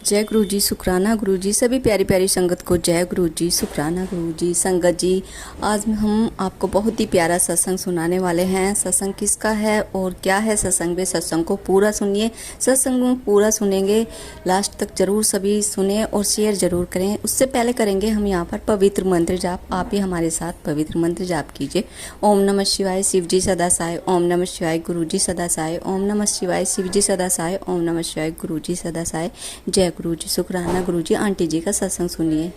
जय गुरु जी, शुक्राना गुरु जी। सभी प्यारी प्यारी संगत को जय गुरु जी, शुक्राना गुरु जी। संगत जी, आज हम आपको बहुत ही प्यारा सत्संग सुनाने वाले हैं। सत्संग किसका है और क्या है सत्संग में, सत्संग को पूरा सुनिए। सत्संग में पूरा सुनेंगे, लास्ट तक जरूर सभी सुने और शेयर जरूर करें। उससे पहले करेंगे हम यहाँ पर पवित्र मंत्र जाप। आप भी हमारे साथ पवित्र मंत्र जाप कीजिए। ओम नमः शिवाय, शिव जी सदा साय। ओम नमः शिवाय, गुरु जी सदा साय। ओम नमः शिवाय, शिव जी सदा साय। ओम नमः शिवाय, गुरु जी सदा साय। जय गुरु जी, शुक्राना गुरु जी। आंटी जी का सत्संग सुनिए।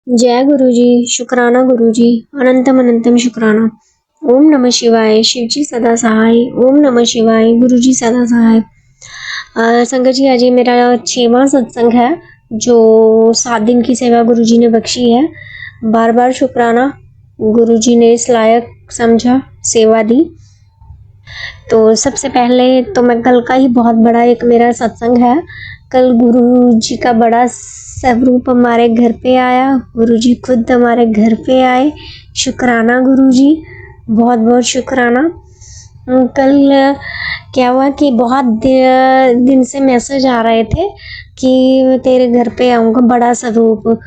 जय गुरु जी, शुक्राना गुरु जी। अनंतम अनंतम शुक्राना। ओम नमः शिवाय, शिव जी सदा सहाय। ओम नमः शिवाय, गुरु जी सदा सहाय। संगत जी, आज ये मेरा 6वां सत्संग है जो 7 दिन की सेवा गुरु जी ने बख्शी है। बार बार शुक्राना, गुरु जी ने इस लायक समझा, सेवा दी। तो सबसे पहले तो मैं कल का ही बहुत बड़ा एक मेरा सत्संग है। कल गुरु जी का बड़ा स्वरूप हमारे घर पे आया। गुरु जी खुद हमारे घर पे आए। शुक्राना गुरु जी, बहुत बहुत शुक्राना। कल क्या हुआ कि बहुत दिन से मैसेज आ रहे थे कि तेरे घर पे आऊँगा, बड़ा स्वरूप।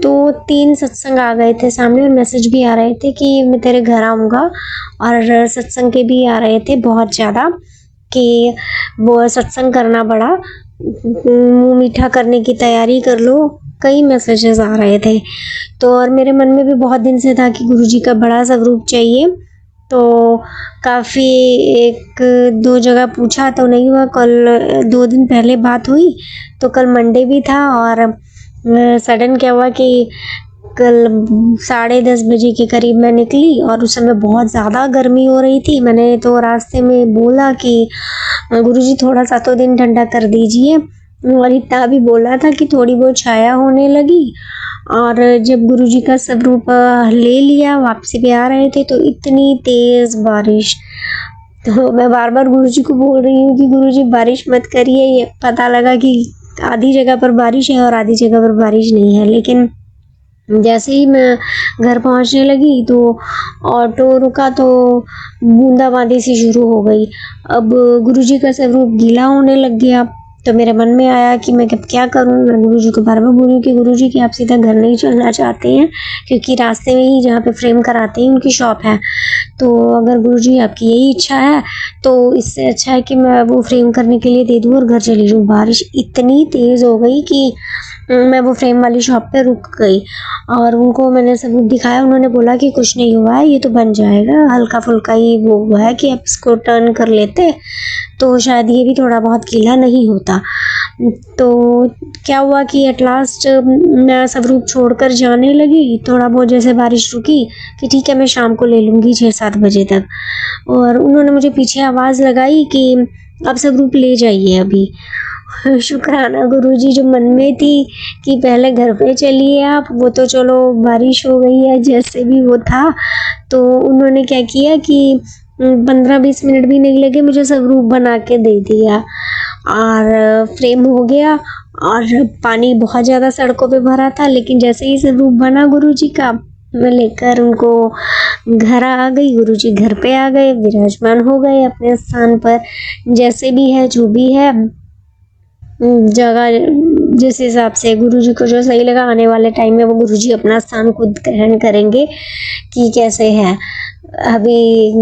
2-3 सत्संग आ गए थे सामने और मैसेज भी आ रहे थे कि मैं तेरे घर आऊँगा, और सत्संग के भी आ रहे थे बहुत ज़्यादा कि वो सत्संग करना, बड़ा मुँह मीठा करने की तैयारी कर लो। कई मैसेजेस आ रहे थे। तो और मेरे मन में भी बहुत दिन से था कि गुरुजी का बड़ा स्वरूप चाहिए। तो काफ़ी 1-2 जगह पूछा तो नहीं हुआ। कल 2 दिन पहले बात हुई तो कल मंडे भी था और सडन क्या हुआ कि कल 10:30 बजे के करीब मैं निकली और उस समय बहुत ज़्यादा गर्मी हो रही थी। मैंने तो रास्ते में बोला कि गुरुजी थोड़ा सा तो दिन ठंडा कर दीजिए, और इतना भी बोला था कि थोड़ी बहुत छाया होने लगी। और जब गुरुजी का स्वरूप ले लिया, वापसी पे आ रहे थे तो इतनी तेज़ बारिश। तो मैं बार बार गुरुजी को बोल रही हूँ कि गुरुजी बारिश मत करिए। ये पता लगा कि आधी जगह पर बारिश है और आधी जगह पर बारिश नहीं है। लेकिन जैसे ही मैं घर पहुंचने लगी तो ऑटो रुका तो बूंदाबांदी सी शुरू हो गई। अब गुरुजी का स्वरूप गीला होने लग गया। तो मेरे मन में आया कि मैं अब क्या करूं। मैं गुरुजी को बार बार बोली कि गुरुजी कि आप सीधा घर नहीं चलना चाहते हैं, क्योंकि रास्ते में ही जहाँ पे फ्रेम कराते हैं उनकी शॉप है। तो अगर गुरुजी आपकी यही इच्छा है तो इससे अच्छा है कि मैं वो फ्रेम करने के लिए दे दूँ और घर चली जाऊँ। बारिश इतनी तेज़ हो गई कि मैं वो फ्रेम वाली शॉप पे रुक गई और उनको मैंने सबूत दिखाया। उन्होंने बोला कि कुछ नहीं हुआ है, ये तो बन जाएगा, हल्का फुल्का ही वो हुआ है कि आप इसको टर्न कर लेते तो शायद ये भी थोड़ा बहुत गीला नहीं होता। तो क्या हुआ कि एट लास्ट मैं स्वरूप छोड़कर जाने लगी। थोड़ा बहुत जैसे बारिश रुकी कि ठीक है मैं शाम को ले लूँगी 6-7 बजे तक। और उन्होंने मुझे पीछे आवाज़ लगाई कि अब स्वरूप ले जाइए अभी। शुक्राना गुरुजी, जो मन में थी कि पहले घर पे चलिए आप, वो तो चलो बारिश हो गई है जैसे भी वो था। तो उन्होंने क्या किया कि 15-20 मिनट भी नहीं लगे, मुझे स्वरूप बना के दे दिया और फ्रेम हो गया। और पानी बहुत ज़्यादा सड़कों पे भरा था, लेकिन जैसे ही स्वरूप बना गुरुजी का, मैं लेकर उनको घर आ गई। गुरुजी घर पे आ गए, विराजमान हो गए अपने स्थान पर। जैसे भी है, जो भी है, जगह जिस हिसाब से गुरुजी को जो सही लगा, आने वाले टाइम में वो गुरुजी अपना स्थान खुद ग्रहण करेंगे कि कैसे है। अभी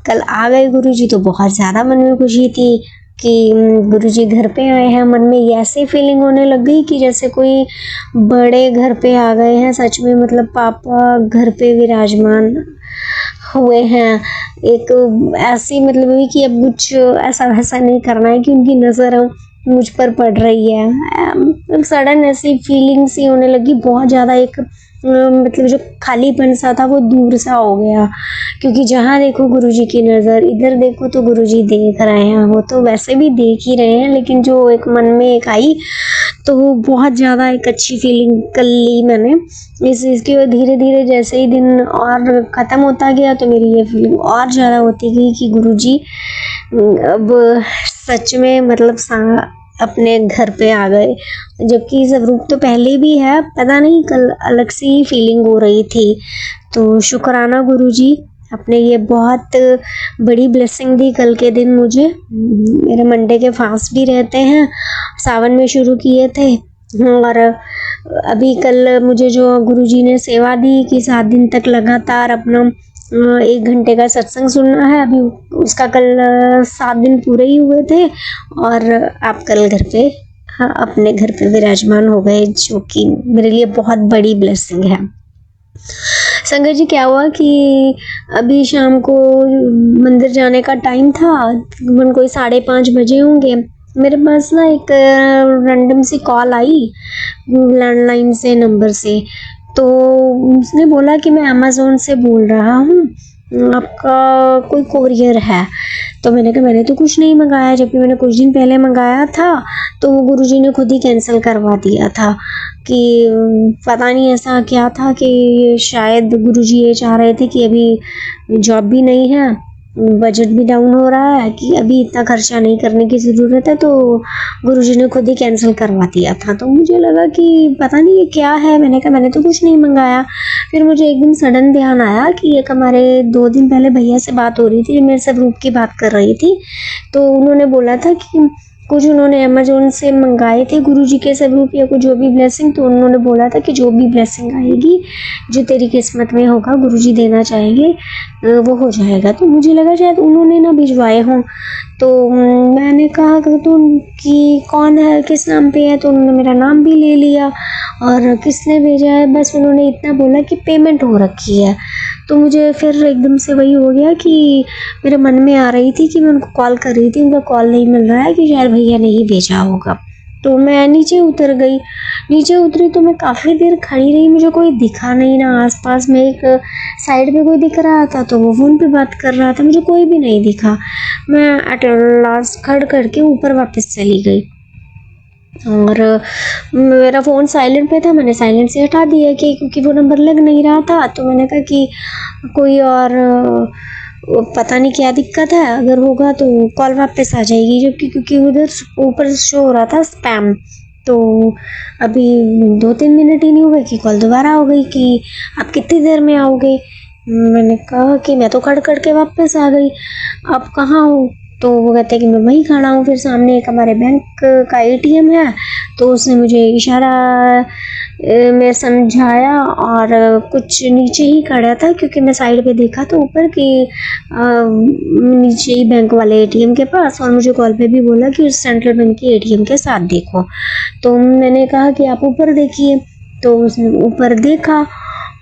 कल आ गए गुरुजी तो बहुत ज़्यादा मन में खुशी थी कि गुरुजी घर पे आए हैं। मन में ये ऐसी फीलिंग होने लग गई कि जैसे कोई बड़े घर पे आ गए हैं सच में। मतलब पापा घर पे विराजमान हुए हैं। एक ऐसी मतलब हुई कि अब कुछ ऐसा वैसा नहीं करना है कि उनकी नज़र मुझ पर पड़ रही है। सडन ऐसी फीलिंग सी होने लगी बहुत ज़्यादा। एक मतलब जो खालीपन सा था वो दूर सा हो गया, क्योंकि जहाँ देखो गुरुजी की नज़र, इधर देखो तो गुरुजी देख रहे हैं। वो तो वैसे भी देख ही रहे हैं, लेकिन जो एक मन में एक आई तो वो बहुत ज़्यादा एक अच्छी फीलिंग कर ली मैंने। इसके धीरे धीरे जैसे ही दिन और ख़त्म होता गया तो मेरी ये फीलिंग और ज़्यादा होती गई कि गुरुजी अब सच में मतलब अपने घर पे आ गए। जबकि स्वरूप तो पहले भी है, पता नहीं कल अलग सी फीलिंग हो रही थी। तो शुक्राना गुरुजी, आपने ये बहुत बड़ी ब्लेसिंग दी कल के दिन मुझे। मेरे मंडे के फास्ट भी रहते हैं, सावन में शुरू किए थे, और अभी कल मुझे जो गुरुजी ने सेवा दी कि 7 दिन तक लगातार अपना 1 घंटे का सत्संग सुनना है, अभी उसका कल 7 दिन पूरे ही हुए थे और आप कल घर पे, हाँ, अपने घर पे विराजमान हो गए, जो कि मेरे लिए बहुत बड़ी ब्लेसिंग है। संगत जी, क्या हुआ कि अभी शाम को मंदिर जाने का टाइम था, तकरीबन कोई 5:30 बजे होंगे। मेरे पास ना एक रैंडम सी कॉल आई लैंडलाइन से नंबर से, तो उसने बोला कि मैं अमेज़ोन से बोल रहा हूँ, आपका कोई कोरियर है। तो मैंने कहा मैंने तो कुछ नहीं मंगाया, जबकि मैंने कुछ दिन पहले मंगाया था, तो वो गुरुजी ने खुद ही कैंसिल करवा दिया था कि पता नहीं ऐसा क्या था कि शायद गुरुजी ये चाह रहे थे कि अभी जॉब भी नहीं है, बजट भी डाउन हो रहा है, कि अभी इतना खर्चा नहीं करने की ज़रूरत है, तो गुरुजी ने खुद ही कैंसिल करवा दिया था। तो मुझे लगा कि पता नहीं ये क्या है, मैंने कहा मैंने तो कुछ नहीं मंगाया। फिर मुझे एकदम सडन ध्यान आया कि एक हमारे 2 दिन पहले भैया से बात हो रही थी, मेरे से ग्रुप की बात कर रही थी, तो उन्होंने बोला था कि कुछ उन्होंने अमेज़ोन से मंगाए थे गुरुजी के स्वरूप या कुछ जो भी ब्लेसिंग, तो उन्होंने बोला था कि जो भी ब्लेसिंग आएगी, जो तेरी किस्मत में होगा गुरुजी देना चाहेंगे, वो हो जाएगा। तो मुझे लगा शायद उन्होंने ना भिजवाए हों, तो मैंने कहा तो कि कौन है, किस नाम पे है, तो उन्होंने मेरा नाम भी ले लिया और किसने भेजा है, बस उन्होंने इतना बोला कि पेमेंट हो रखी है। तो मुझे फिर एकदम से वही हो गया कि मेरे मन में आ रही थी कि मैं उनको कॉल कर रही थी, उनका कॉल नहीं मिल रहा है, कि शायद भैया ने ही भेजा होगा। तो मैं नीचे उतर गई, नीचे उतरी तो मैं काफ़ी देर खड़ी रही, मुझे कोई दिखा नहीं ना आसपास में। एक साइड पे कोई दिख रहा था तो वो फ़ोन पे बात कर रहा था, मुझे कोई भी नहीं दिखा। मैं एट लास्ट खड़ करके ऊपर वापस चली गई और मेरा फ़ोन साइलेंट पे था, मैंने साइलेंट से हटा दिया कि क्योंकि वो नंबर लग नहीं रहा था। तो मैंने कहा कि कोई और पता नहीं क्या दिक्कत है, अगर होगा तो कॉल वापस आ जाएगी, जबकि क्योंकि उधर ऊपर शो हो रहा था स्पैम। तो अभी 2-3 मिनट ही नहीं हुए कि कॉल दोबारा हो गई कि आप कितनी देर में आओगे। मैंने कहा कि मैं तो खड़ खड़ के वापस आ गई, आप कहाँ हो? तो वो कहते हैं कि मैं वहीं खड़ा हूँ। फिर सामने एक हमारे बैंक का एटीएम है, तो उसने मुझे इशारा में समझाया और कुछ नीचे ही खड़ा था, क्योंकि मैं साइड पे देखा तो ऊपर कि नीचे ही बैंक वाले एटीएम के पास, और मुझे कॉल पे भी बोला कि उस सेंट्रल बैंक के एटीएम के साथ देखो। तो मैंने कहा कि आप ऊपर देखिए, तो उसने ऊपर देखा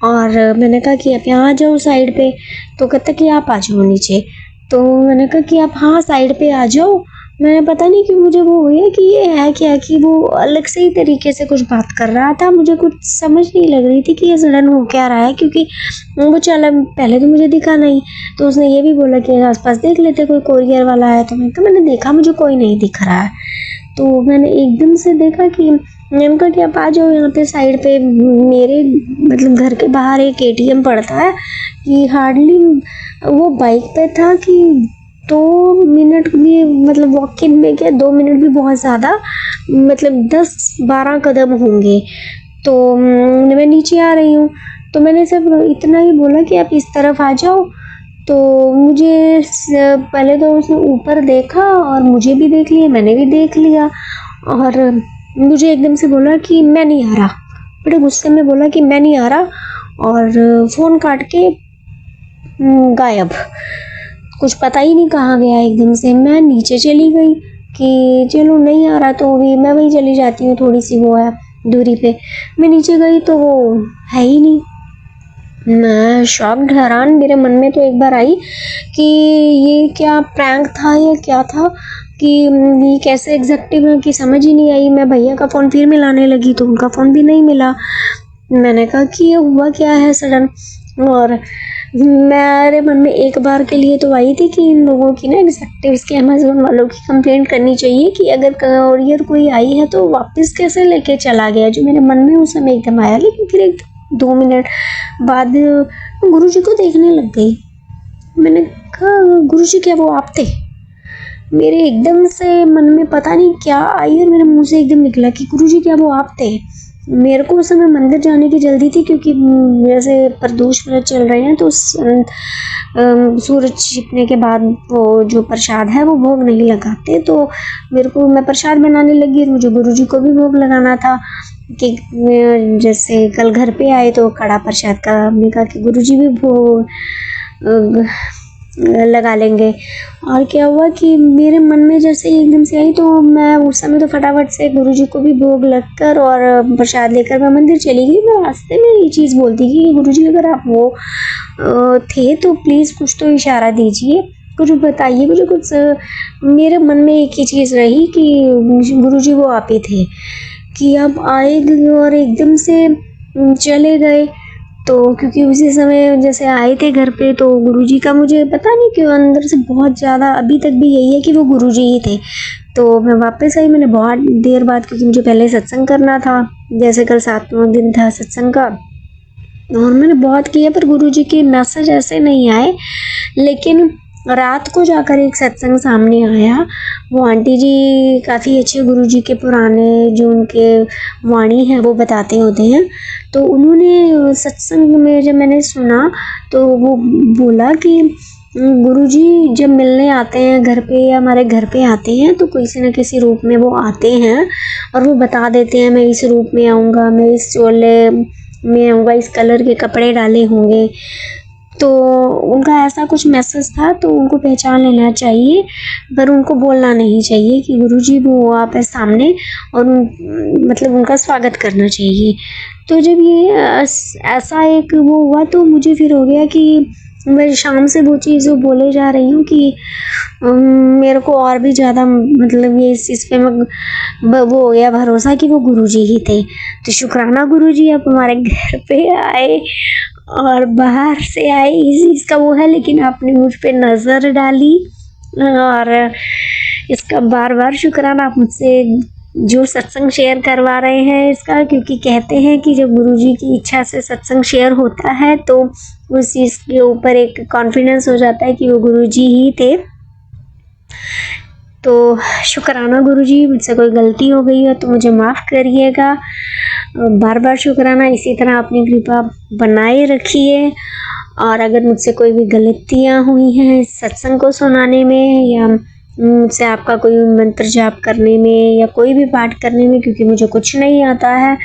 और मैंने कहा कि आप यहाँ आ जाओ साइड पे, तो कहता कि आप आ जाओ नीचे। तो मैंने कहा कि आप हाँ साइड पे आ जाओ। मैंने पता नहीं क्यों मुझे वो हुआ कि ये है क्या, कि वो अलग से ही तरीके से कुछ बात कर रहा था, मुझे कुछ समझ नहीं लग रही थी कि ये सडन हो क्या रहा है, क्योंकि वो चला पहले तो मुझे दिखा नहीं। तो उसने ये भी बोला कि आसपास देख लेते कोई कोरियर वाला है, तो मैंने देखा मुझे कोई नहीं दिख रहा है। तो मैंने एकदम से देखा कि मैंने कहा कि आप आ जाओ यहाँ पे साइड पे, मेरे मतलब घर के बाहर एक एटीएम पड़ता है कि हार्डली वो बाइक पे था कि 2 मिनट भी, मतलब वॉक इन में क्या 2 मिनट भी बहुत ज़्यादा, मतलब 10-12 कदम होंगे। तो मैं नीचे आ रही हूँ, तो मैंने सिर्फ इतना ही बोला कि आप इस तरफ आ जाओ। तो मुझे पहले तो उसने ऊपर देखा और मुझे भी देख लिया, मैंने भी देख लिया, और मुझे एकदम से बोला कि मैं नहीं आ रहा, बड़े गुस्से में बोला कि मैं नहीं आ रहा, और फ़ोन काट के गायब, कुछ पता ही नहीं कहाँ गया एकदम से। मैं नीचे चली गई कि चलो नहीं आ रहा तो भी मैं वहीं चली जाती हूँ, थोड़ी सी वो है दूरी पे। मैं नीचे गई तो वो है ही नहीं। मैं शॉक्ड, हैरान, मेरे मन में तो एक बार आई कि ये क्या प्रैंक था या क्या था, कि ये कैसे एग्जैक्टिव की समझ ही नहीं आई। मैं भैया का फ़ोन फिर मिलाने लगी तो उनका फ़ोन भी नहीं मिला। मैंने कहा कि ये हुआ क्या है सडन, और मेरे मन में एक बार के लिए तो आई थी कि इन लोगों की ना एग्जेक्टिव्स के, अमेज़ोन वालों की कंप्लेंट करनी चाहिए कि अगर कोरियर कोई आई है तो वापस कैसे लेके चला गया, जो मेरे मन में उस समय एकदम आया। लेकिन फिर 2 मिनट बाद गुरुजी को देखने लग गई। मैंने कहा गुरुजी क्या वो आप थे? मेरे एकदम से मन में पता नहीं क्या आई और मेरे मुंह से एकदम निकला कि गुरुजी क्या वो आप थे? मेरे को उस समय मंदिर जाने की जल्दी थी, क्योंकि जैसे प्रदोष व्रत चल रहे हैं तो सूरज छिपने के बाद वो जो प्रसाद है वो भोग नहीं लगाते, तो मेरे को मैं प्रसाद बनाने लगी और मुझे गुरुजी को भी भोग लगाना था कि जैसे कल घर पे आए तो कड़ा प्रसाद का हमने कहा कि गुरुजी भी भोग लगा लेंगे। और क्या हुआ कि मेरे मन में जैसे एकदम से आई, तो मैं उस समय तो फटाफट से गुरुजी को भी भोग लगकर और प्रसाद लेकर मैं मंदिर चली गई। मैं रास्ते में ये चीज़ बोलती कि गुरुजी अगर आप वो थे तो प्लीज़ कुछ तो इशारा दीजिए, कुछ बताइए मुझे कुछ। मेरे मन में एक ही चीज़ रही कि गुरुजी वो आप ही थे, कि आप आए और एकदम से चले गए। तो क्योंकि उसी समय जैसे आए थे घर पे, तो गुरुजी का मुझे पता नहीं क्यों अंदर से बहुत ज़्यादा अभी तक भी यही है कि वो गुरुजी ही थे। तो मैं वापस आई, मैंने बहुत देर बाद, क्योंकि मुझे पहले सत्संग करना था, जैसे कल 7वां दिन था सत्संग का, और मैंने बहुत किया पर गुरुजी के मैसेज ऐसे नहीं आए। लेकिन रात को जाकर एक सत्संग सामने आया। वो आंटी जी काफ़ी अच्छे गुरुजी के पुराने जो उनके वाणी है वो बताते होते हैं। तो उन्होंने सत्संग में जब मैंने सुना तो वो बोला कि गुरुजी जब मिलने आते हैं घर पे या हमारे घर पे आते हैं तो किसी न किसी रूप में वो आते हैं और वो बता देते हैं मैं इस रूप में आऊँगा, मैं इस चोले में आऊँगा, इस कलर के कपड़े डाले होंगे। तो उनका ऐसा कुछ मैसेज था, तो उनको पहचान लेना चाहिए पर उनको बोलना नहीं चाहिए कि गुरुजी वो आप है सामने, और मतलब उनका स्वागत करना चाहिए। तो जब ये ऐसा एक वो हुआ तो मुझे फिर हो गया कि मैं शाम से वो चीज़ बोले जा रही हूँ कि मेरे को और भी ज़्यादा मतलब ये इस चीज़ पे वो हो गया भरोसा कि वो गुरुजी ही थे। तो शुक्राना गुरुजी आप हमारे घर पे आए और बाहर से आए, इस चीज़ का वो है, लेकिन आपने मुझ पे नज़र डाली और इसका बार बार शुक्राना। आप मुझसे जो सत्संग शेयर करवा रहे हैं इसका, क्योंकि कहते हैं कि जब गुरुजी की इच्छा से सत्संग शेयर होता है तो उस चीज़ के ऊपर एक कॉन्फिडेंस हो जाता है कि वो गुरुजी ही थे। तो शुक्राना गुरुजी, मुझसे कोई गलती हो गई है तो मुझे माफ़ करिएगा। बार बार शुक्राना, इसी तरह अपनी कृपा बनाए रखिए। और अगर मुझसे कोई भी गलतियाँ हुई हैं सत्संग को सुनाने में या मुझसे आपका कोई मंत्र जाप करने में या कोई भी पाठ करने में, क्योंकि मुझे कुछ नहीं आता है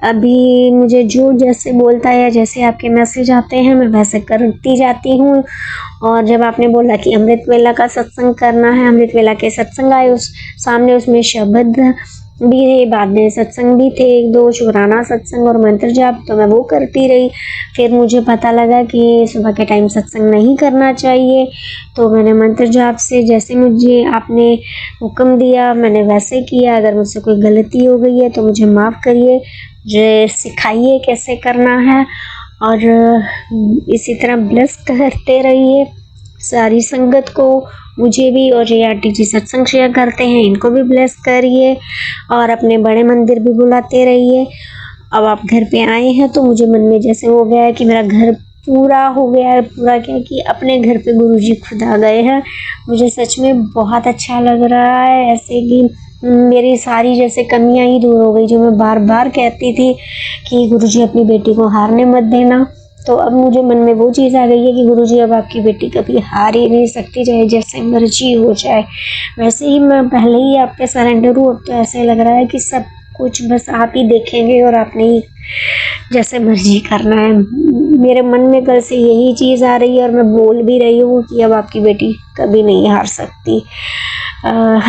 अभी, मुझे जो जैसे बोलता है या जैसे आपके मैसेज आते हैं मैं वैसे करती जाती हूँ। और जब आपने बोला कि अमृत वेला का सत्संग करना है, अमृत वेला के सत्संग आए, उस सामने उसमें शब्द भी थे, बाद में सत्संग भी थे, 1-2 शुक्राना सत्संग और मंत्र जाप, तो मैं वो करती रही। फिर मुझे पता लगा कि सुबह के टाइम सत्संग नहीं करना चाहिए, तो मैंने मंत्र जाप से जैसे मुझे आपने हुक्म दिया मैंने वैसे किया। अगर मुझसे कोई गलती हो गई है तो मुझे माफ़ करिए, मुझे सिखाइए कैसे करना है, और इसी तरह ब्लेस करते रहिए सारी संगत को, मुझे भी, और जो आंटी जी सत्संग शेयर करते हैं इनको भी ब्लेस करिए, और अपने बड़े मंदिर भी बुलाते रहिए। अब आप घर पे आए हैं तो मुझे मन में जैसे हो गया है कि मेरा घर पूरा हो गया है। पूरा क्या कि अपने घर पे गुरुजी खुद आ गए हैं। मुझे सच में बहुत अच्छा लग रहा है, ऐसे कि मेरी सारी जैसे कमियां ही दूर हो गई जो मैं बार बार कहती थी कि गुरुजी अपनी बेटी को हारने मत देना। तो अब मुझे मन में वो चीज़ आ गई है कि गुरुजी अब आपकी बेटी कभी हार ही नहीं सकती, चाहे जैसे मर्जी हो जाए। वैसे ही मैं पहले ही आप पे सरेंडर हूँ, अब तो ऐसे लग रहा है कि सब कुछ बस आप ही देखेंगे और आपने ही जैसे मर्जी करना है। मेरे मन में कल से यही चीज़ आ रही है और मैं बोल भी रही हूँ कि अब आपकी बेटी कभी नहीं हार सकती।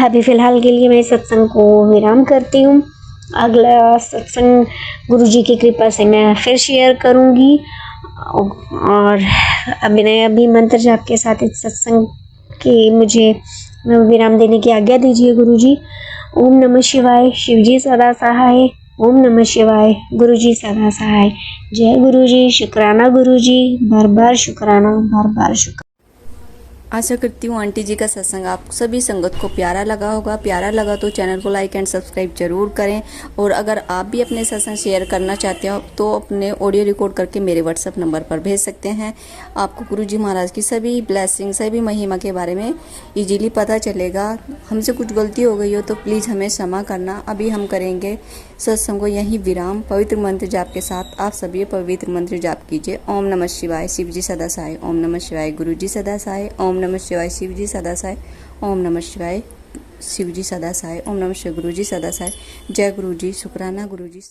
अभी फ़िलहाल के लिए मैं इस सत्संग को विराम करती हूँ। अगला सत्संग गुरुजी की कृपा से मैं फिर शेयर करूँगी, और अभी मंत्र जाप के साथ इस सत्संग की मुझे विराम देने की आज्ञा दीजिए गुरुजी। ओम नमः शिवाय, शिवजी सदा सहाय। ओम नमः शिवाय, गुरुजी सदा सहाय। जय गुरुजी, शुक्राना गुरुजी, बार बार शुक्राना, बार बार शुक्राना। आशा करती हूँ आंटी जी का सत्संग आप सभी संगत को प्यारा लगा होगा। प्यारा लगा तो चैनल को लाइक एंड सब्सक्राइब जरूर करें। और अगर आप भी अपने सत्संग शेयर करना चाहते हो तो अपने ऑडियो रिकॉर्ड करके मेरे व्हाट्सएप नंबर पर भेज सकते हैं। आपको गुरु जी महाराज की सभी ब्लेसिंग, सभी महिमा के बारे में इजीली पता चलेगा। हमसे कुछ गलती हो गई हो तो प्लीज़ हमें क्षमा करना। अभी हम करेंगे सत्संग को यहीं विराम। पवित्र मंत्र जाप के साथ आप सभी पवित्र मंत्र जाप कीजिए। ओम नमः शिवाय, शिव जी सदा सहाय। ओम नमः शिवाय, गुरु जी सदा सहाय। ओम नमः शिवाय, शिव जी सदा सहाय। ओम नमः शिवाय, शिव जी सदा सहाय। ओम नमः शिवाय, गुरु जी सदा सहाय। जय गुरु जी, शुक्राना गुरु जी।